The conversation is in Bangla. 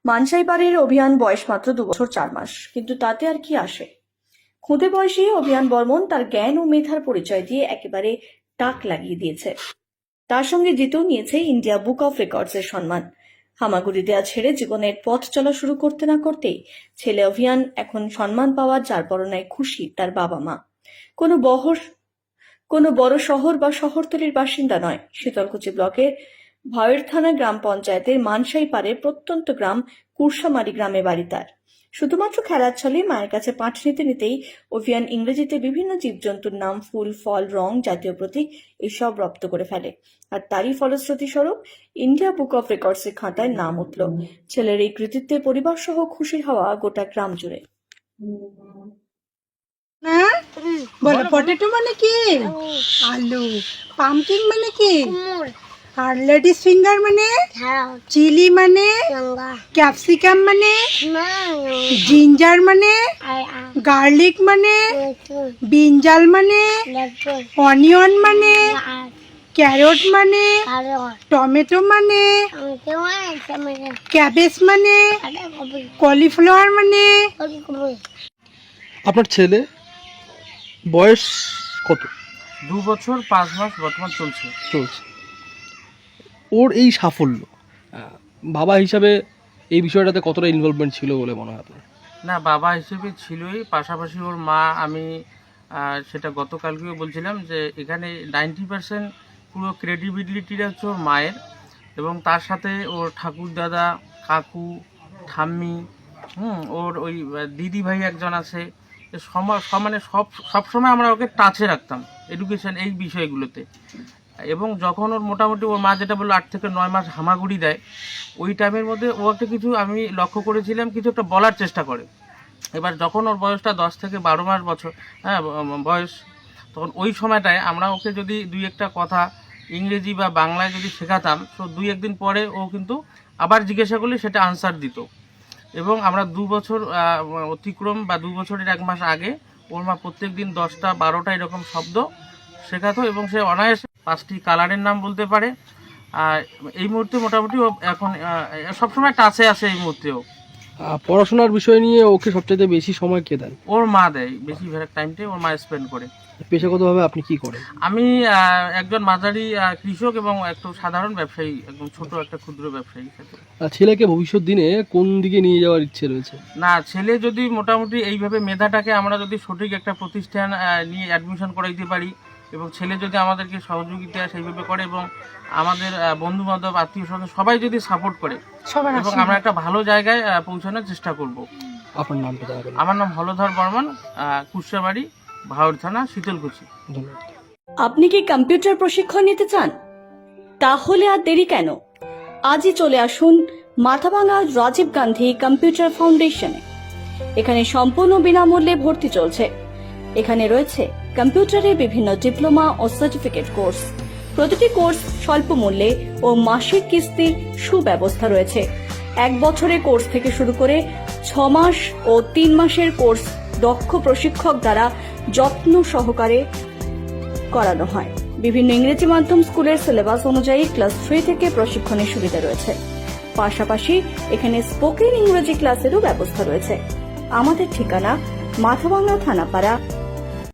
মানসাইপাড়ের অভিয়ান বয়স মাত্র 2 বছর 4 মাস, কিন্তু তাতে আর কি আসে। খুদে বয়সে অভিয়ান বর্মন তার জ্ঞান ও মেধার পরিচয় দিয়ে একেবারে টাক লাগিয়ে দিয়েছে। তার সঙ্গে জিতেও নিয়েছে ইন্ডিয়া বুক অফ রেকর্ডসের সম্মান। হামাগুড়ি দেওয়া ছেড়ে জীবনের পথ চলা শুরু করতে না করতেই ছেলে অভিয়ান এখন সম্মান পাওয়ার যার পরনায় খুশি তার বাবা মা। কোনো বড় শহর বা শহরতলির বাসিন্দা নয়, শীতলকুচি ব্লকের ভাওয়ের থানা গ্রাম পঞ্চায়েতের মানসাইপাড়ের প্রত্যন্ত গ্রাম কুরসামারি গ্রামে বাড়ি তার। শুধুমাত্র খেলার ছলে মায়ের কাছে পাঠ নিতে নিতেই অভিয়ান ইংরেজিতে বিভিন্ন জীবজন্তুর নাম, ফুল, ফল, রং, জাতীয় প্রতীক এসব রপ্ত করে ফেলে। আর তারই ফলশ্রুতি স্বরূপ ইন্ডিয়া বুক অফ রেকর্ডসের খাতায় নাম উঠল। ছেলের এই কৃতিত্বে পরিবার সহ খুশির হাওয়া গোটা গ্রাম জুড়ে। না বলো, পটেটো মানে কি? আলু। পামকিন মানে কি? আর লেডিস ফিঙ্গার মানে? চিলি মানে? ক্যাপসিকাম মানে? জিঞ্জার মানে? গার্লিক মানে? ব্রিঞ্জাল মানে? অনিয়ন মানে? ক্যারট মানে? টমেটো মানে? ক্যাবেজ মানে? কলিফ্লাওয়ার মানে? আপনার ছেলে বয়স কত? 2 বছর 5 মাস বর্তমান চলছে। ওর এই সাফল্য বাবা হিসাবে এই বিষয়টাতে কতটা ইনভলভমেন্ট ছিল বলে মনে হয় আপনার? না, বাবা হিসেবে ছিলই, পাশাপাশি ওর মা, আমি সেটা গতকালকেও বলছিলাম যে এখানে 90% পুরো ক্রেডিবিলিটিটা হচ্ছে ওর মায়ের, এবং তার সাথে ওর ঠাকুর দাদা, কাকু, ঠাম্মি, ওর ওই দিদি ভাই একজন আছে। মানে সবসময় আমরা ওকে টাচে রাখতাম এডুকেশন এই বিষয়গুলোতে। এবং যখন ওর মোটামুটি ওর মা যেটা বললো 8 থেকে 9 মাস হামাগুড়ি দেয়, ওই টাইমের মধ্যে ও একটা কিছু আমি লক্ষ্য করেছিলাম, কিছু একটা বলার চেষ্টা করে। এবার যখন ওর বয়সটা 10 থেকে 12 মাস বয়স, তখন ওই সময়টায় আমরা ওকে যদি 2-1টা কথা ইংরেজি বা বাংলায় যদি শেখাতাম, তো 2-1 দিন পরে ও কিন্তু আবার জিজ্ঞাসা করলে সেটা আনসার দিত। এবং আমরা 2 বছর অতিক্রম বা 2 বছরের 1 মাস আগে ওর মা প্রত্যেক দিন 10টা 12টা এরকম শব্দ শেখাতো, এবং সে অনায়াসে 5টি কালারের নাম বলতে পারে। আর এই মুহূর্তে মোটামুটি ও এখন সবসময় টাচে আছে। এই মুহূর্তেও পড়াশোনার বিষয় নিয়ে ওকে সবচেয়ে বেশি সময় কে দেন? ওর মা দেয়, বেশিরভাগ টাইমটাই ওর মা স্পেন্ড করে। পেশাগতভাবে আপনি কি করেন? আমি একজন মাঝারি কৃষক এবং একটু সাধারণ ব্যবসায়ী, একদম ছোট একটা ক্ষুদ্র ব্যবসায়ী। ছেলেকে ভবিষ্যৎ দিনে কোন দিকে নিয়ে যাওয়ার ইচ্ছে রয়েছে? না, ছেলে যদি মোটামুটি এইভাবে মেধাটাকে আমরা যদি সঠিক একটা প্রতিষ্ঠান নিয়ে অ্যাডমিশন করাইতে পারি, এবং ছেলে যদি আমাদেরকে সহযোগিতা সেইভাবে করে, এবং আমাদের বন্ধু বান্ধব, আত্মীয় স্বজন সবাই যদি সাপোর্ট করে, এবং আমরা একটা ভালো জায়গায় পৌঁছানোর চেষ্টা করব। আপনার নামটা জানাবেন? আমার নাম হলধর বর্মন, কুরসাবাড়ি, ভাওয়ের থানা, শীতলকুচি। ধন্যবাদ। আপনি কি কম্পিউটার প্রশিক্ষণ নিতে চান? তাহলে আর দেরি কেন? আজই চলে আসুন মাথাভাঙা রাজীব গান্ধী কম্পিউটার ফাউন্ডেশনে। এখানে সম্পূর্ণ বিনামূল্যে ভর্তি চলছে। এখানে রয়েছে কম্পিউটারের বিভিন্ন ডিপ্লোমা ও সার্টিফিকেট কোর্স। প্রতিটি কোর্স স্বল্প মূল্যে ও মাসিক কিস্তির সুব্যবস্থা রয়েছে। 1 বছরের কোর্স থেকে শুরু করে 6 মাস ও 3 মাসের কোর্স দক্ষ প্রশিক্ষক দ্বারা যত্ন সহকারে করানো হয়। বিভিন্ন ইংরেজি মাধ্যম স্কুলের সিলেবাস অনুযায়ী ক্লাস 3 থেকে প্রশিক্ষণের সুবিধা রয়েছে। পাশাপাশি এখানে স্পোকেন ইংরেজি ক্লাসেরও ব্যবস্থা রয়েছে। আমাদের ঠিকানা মাথাভাঙা থানাপাড়া,